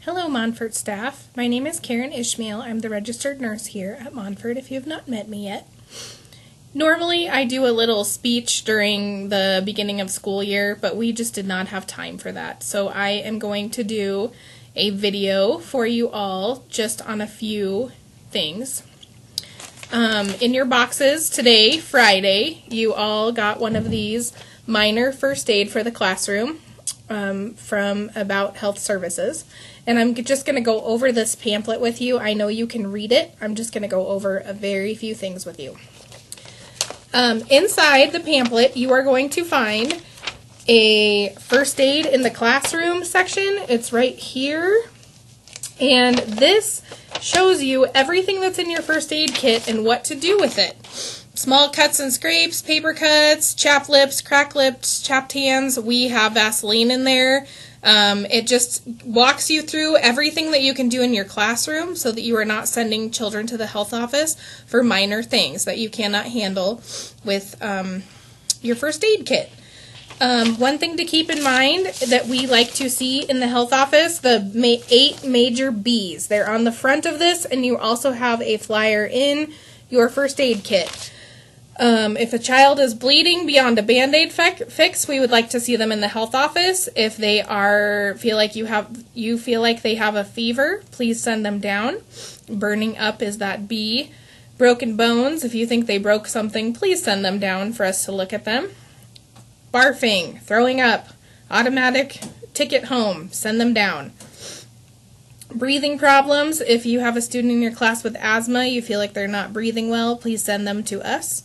Hello, Monfort staff. My name is Karen Ishmael. I'm the registered nurse here at Monfort, if you have not met me yet. Normally, I do a little speech during the beginning of school year, but we just did not have time for that. So I am going to do a video for you all just on a few things. In your boxes today, Friday, you all got one of these minor first aid for the classroom from About Health Services. And I'm just going to go over this pamphlet with you. I know you can read it. I'm just going to go over a very few things with you. Inside the pamphlet, you are going to find a first aid in the classroom section. It's right here. And this shows you everything that's in your first aid kit and what to do with it. Small cuts and scrapes, paper cuts, chapped lips, cracked lips, chapped hands. We have Vaseline in there. It just walks you through everything that you can do in your classroom so that you are not sending children to the health office for minor things that you cannot handle with your first aid kit. One thing to keep in mind that we like to see in the health office, the 8 major B's. They're on the front of this, and you also have a flyer in your first aid kit. If a child is bleeding beyond a Band-Aid fix, we would like to see them in the health office. If they feel like they have a fever, please send them down. Burning up is that B. Broken bones, if you think they broke something, please send them down for us to look at them. Barfing, throwing up, automatic ticket home, send them down. Breathing problems, if you have a student in your class with asthma, you feel like they're not breathing well, please send them to us.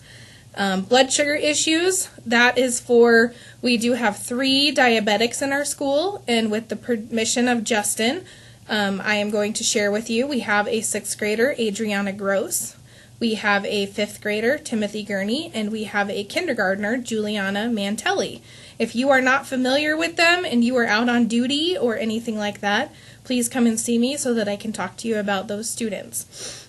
Blood sugar issues, that is we do have 3 diabetics in our school, and with the permission of Justin, I am going to share with you. We have a 6th grader, Adriana Gross. We have a 5th grader, Timothy Gurney, and we have a kindergartner, Juliana Mantelli. If you are not familiar with them and you are out on duty or anything like that, please come and see me so that I can talk to you about those students.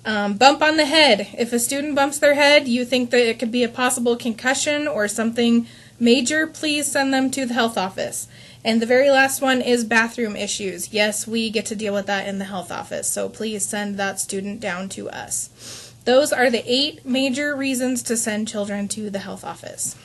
Bump on the head. If a student bumps their head, you think that it could be a possible concussion or something major, please send them to the health office. And the very last one is bathroom issues. Yes, we get to deal with that in the health office, so please send that student down to us. Those are the 8 major reasons to send children to the health office.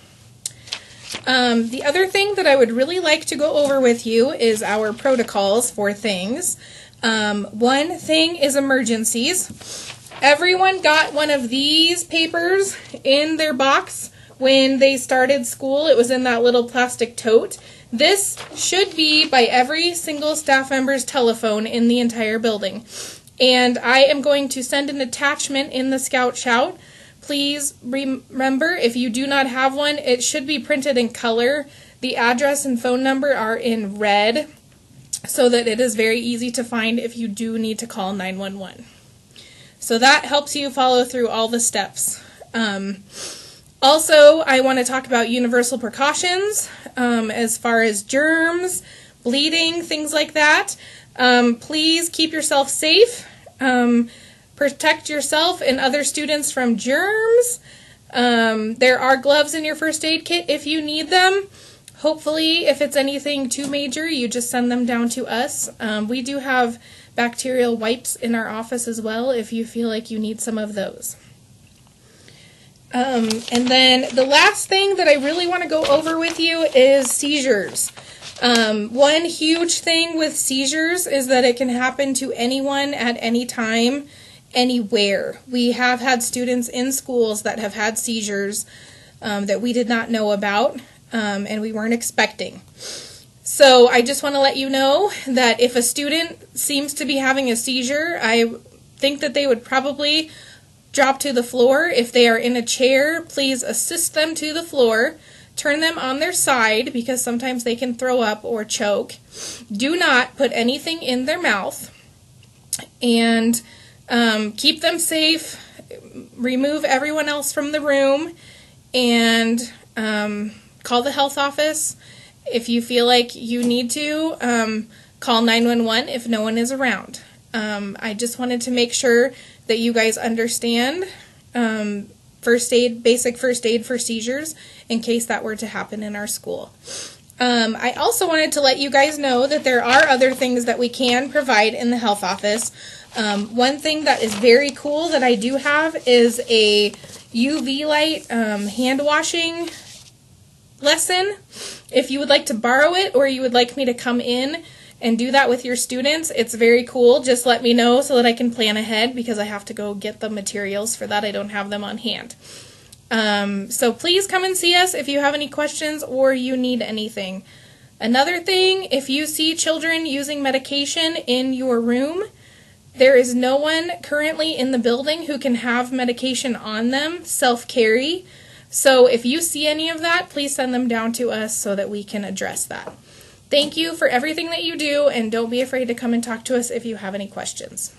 The other thing that I would really like to go over with you is our protocols for things. One thing is emergencies. Everyone got one of these papers in their box when they started school. It was in that little plastic tote. This should be by every single staff member's telephone in the entire building. And I am going to send an attachment in the Scout Shout. Please remember, if you do not have one, it should be printed in color. The address and phone number are in red so that it is very easy to find if you do need to call 911. So that helps you follow through all the steps. Also, I want to talk about universal precautions as far as germs, bleeding, things like that. Please keep yourself safe. Protect yourself and other students from germs. There are gloves in your first aid kit if you need them. Hopefully, if it's anything too major, you just send them down to us. We do have bacterial wipes in our office as well if you feel like you need some of those. And then the last thing that I really want to go over with you is seizures. One huge thing with seizures is that it can happen to anyone at any time, anywhere. We have had students in schools that have had seizures that we did not know about and we weren't expecting. So I just want to let you know that if a student seems to be having a seizure, I think that they would probably drop to the floor. If they are in a chair, please assist them to the floor. Turn them on their side because sometimes they can throw up or choke. Do not put anything in their mouth. And keep them safe. Remove everyone else from the room. And call the health office. If you feel like you need to, call 911 if no one is around. I just wanted to make sure that you guys understand basic first aid for seizures in case that were to happen in our school. I also wanted to let you guys know that there are other things that we can provide in the health office. One thing that is very cool that I do have is a UV light hand washing lesson. If you would like to borrow it or you would like me to come in and do that with your students, it's very cool. Just let me know so that I can plan ahead, because I have to go get the materials for that. I don't have them on hand. So please come and see us if you have any questions or you need anything. Another thing, if you see children using medication in your room, there is no one currently in the building who can have medication on them, self-carry. So if you see any of that, please send them down to us so that we can address that. Thank you for everything that you do, and don't be afraid to come and talk to us if you have any questions.